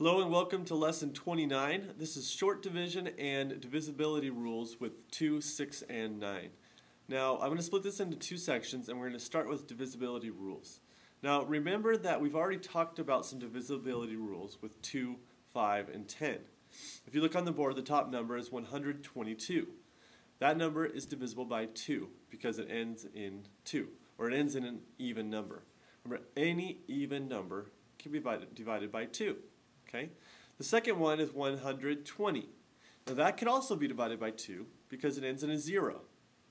Hello and welcome to lesson 29. This is short division and divisibility rules with 2, 6, and 9. Now I'm going to split this into two sections and we're going to start with divisibility rules. Now remember that we've already talked about some divisibility rules with 2, 5, and 10. If you look on the board, the top number is 122. That number is divisible by 2 because it ends in 2, or it ends in an even number. Remember, any even number can be divided by 2. Okay? The second one is 120. Now that can also be divided by 2 because it ends in a 0.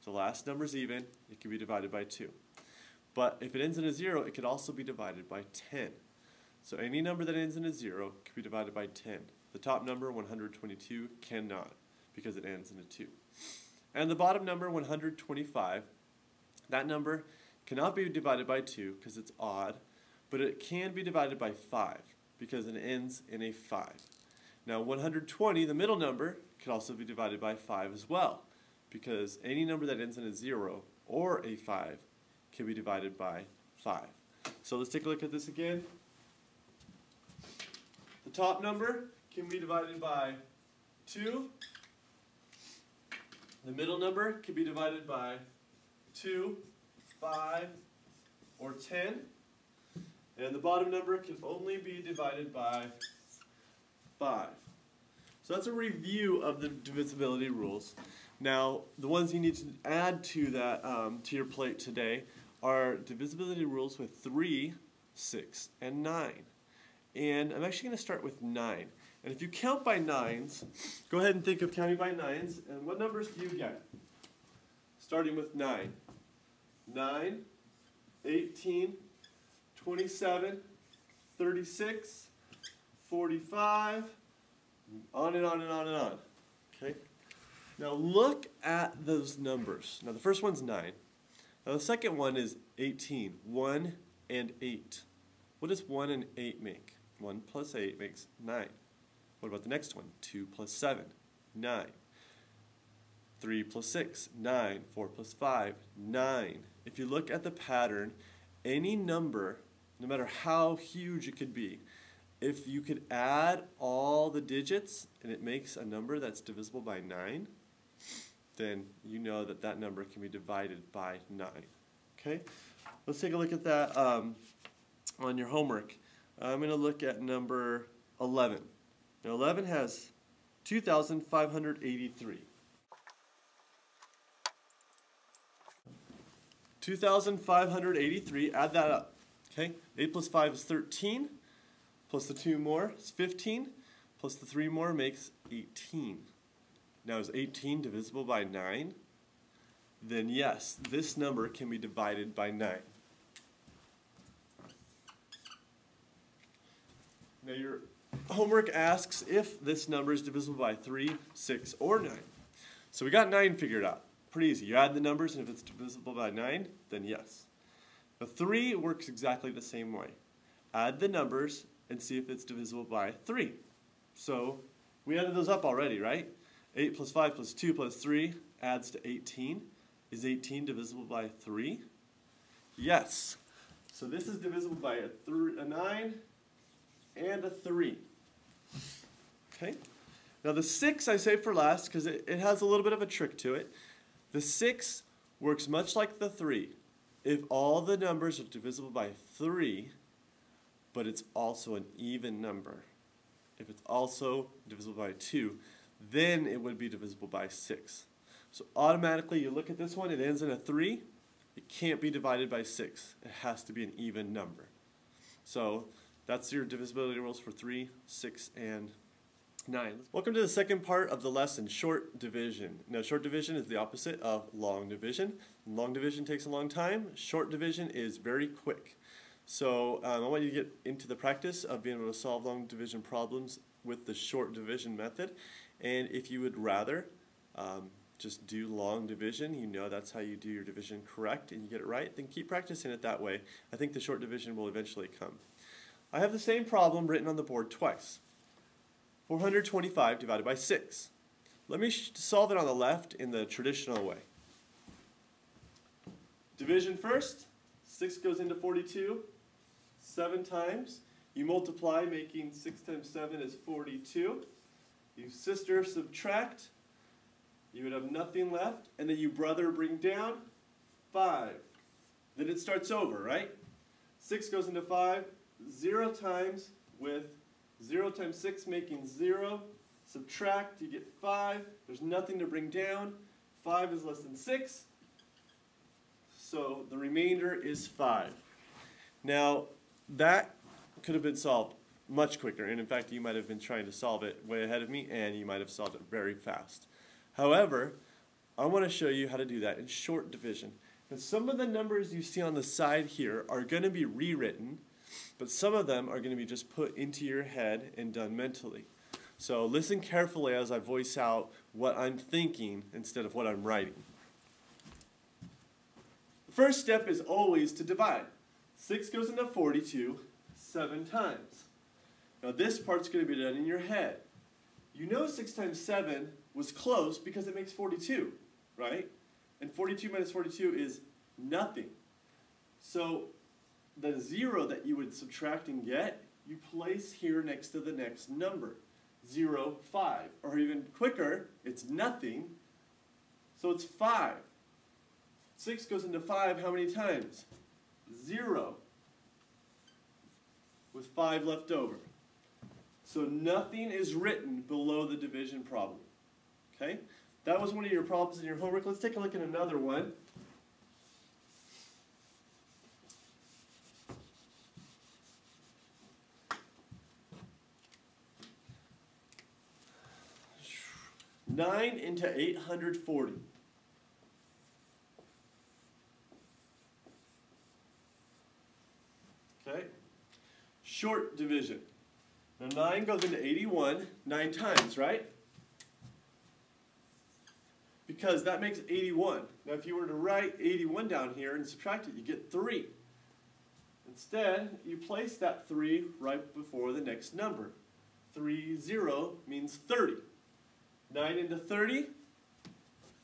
The last number is even, it can be divided by 2. But if it ends in a 0, it could also be divided by 10. So any number that ends in a 0 can be divided by 10. The top number, 122, cannot because it ends in a 2. And the bottom number, 125, that number cannot be divided by 2 because it's odd, but it can be divided by 5. Because it ends in a 5. Now 120, the middle number, can also be divided by 5 as well, because any number that ends in a 0 or a 5 can be divided by 5. So let's take a look at this again. The top number can be divided by 2. The middle number can be divided by 2, 5, or 10. And the bottom number can only be divided by 5. So that's a review of the divisibility rules. Now, the ones you need to add to that to your plate today are divisibility rules with 3, 6, and 9. And I'm actually going to start with 9. And if you count by 9s, go ahead and think of counting by 9s. And what numbers do you get? Starting with 9. 9, 18, 27, 36, 45, on and on and on and on. Okay? Now look at those numbers. Now the first one's 9. Now the second one is 18. 1 and 8. What does 1 and 8 make? 1 plus 8 makes 9. What about the next one? 2 plus 7, 9. 3 plus 6, 9. 4 plus 5, 9. If you look at the pattern, any number, no matter how huge it could be, if you could add all the digits and it makes a number that's divisible by 9, then you know that that number can be divided by 9. Okay? Let's take a look at that on your homework. I'm going to look at number 11. Now 11 has 2,583. 2,583, add that up. Okay, 8 plus 5 is 13, plus the 2 more is 15, plus the 3 more makes 18. Now is 18 divisible by 9? Then yes, this number can be divided by 9. Now your homework asks if this number is divisible by 3, 6, or 9. So we got 9 figured out. Pretty easy. You add the numbers and if it's divisible by 9, then yes. The 3 works exactly the same way. Add the numbers and see if it's divisible by 3. So we added those up already, right? 8 plus 5 plus 2 plus 3 adds to 18. Is 18 divisible by 3? Yes. So this is divisible by a 9 and a 3. Okay? Now the 6 I save for last because it has a little bit of a trick to it. The 6 works much like the 3. If all the numbers are divisible by 3, but it's also an even number. If it's also divisible by 2, then it would be divisible by 6. So automatically you look at this one, it ends in a 3. It can't be divided by 6. It has to be an even number. So that's your divisibility rules for 3, 6, and 9. Welcome to the second part of the lesson, short division. Now short division is the opposite of long division. Long division takes a long time. Short division is very quick. So I want you to get into the practice of being able to solve long division problems with the short division method. And if you would rather just do long division, you know that's how you do your division correct and you get it right, then keep practicing it that way. I think the short division will eventually come. I have the same problem written on the board twice. 425 divided by 6. Let me solve it on the left in the traditional way. Division first, 6 goes into 42, 7 times. You multiply, making 6 times 7 is 42. You sister subtract, you would have nothing left, and then you brother bring down 5. Then it starts over, right? 6 goes into 5, 0 times with 0 times 6 making 0. Subtract, you get 5. There's nothing to bring down. 5 is less than 6. So the remainder is 5. Now, that could have been solved much quicker. And in fact, you might have been trying to solve it way ahead of me, and you might have solved it very fast. However, I want to show you how to do that in short division. And some of the numbers you see on the side here are going to be rewritten, but some of them are going to be just put into your head and done mentally. So listen carefully as I voice out what I'm thinking instead of what I'm writing. The first step is always to divide. 6 goes into 42 7 times. Now this part's going to be done in your head. You know 6 times 7 was close because it makes 42, right? And 42 minus 42 is nothing. So the 0 that you would subtract and get, you place here next to the next number. 0, 5. Or even quicker, it's nothing. So it's 5. 6 goes into 5 how many times? 0. With 5 left over. So nothing is written below the division problem. Okay? That was one of your problems in your homework. Let's take a look at another one. Nine into 840. Okay? Short division. Now 9 goes into 81 9 times, right? Because that makes 81. Now if you were to write 81 down here and subtract it, you get 3. Instead, you place that 3 right before the next number. 3, 0 means 30. 9 into 30,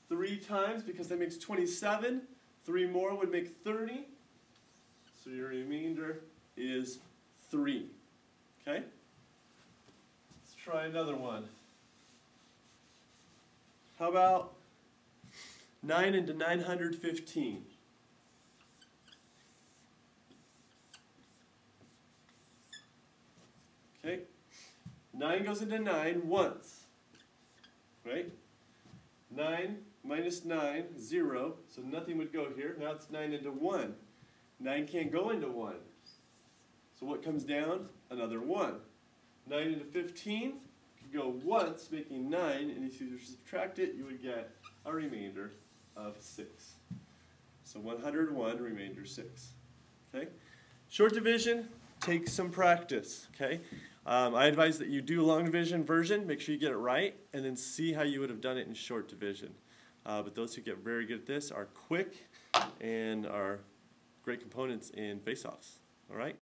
3 times because that makes 27. 3 more would make 30. So your remainder is 3. Okay? Let's try another one. How about 9 into 915? Okay? 9 goes into 9 once. Right? 9 minus 9, 0. So nothing would go here. Now it's 9 into 1. 9 can't go into 1. So what comes down? Another 1. 9 into 15 could go once, making 9. And if you subtract it, you would get a remainder of 6. So 101, remainder 6. Okay? Short division takes some practice. Okay? I advise that you do long division version, make sure you get it right, and then see how you would have done it in short division. But those who get very good at this are quick and are great components in face-offs. All right?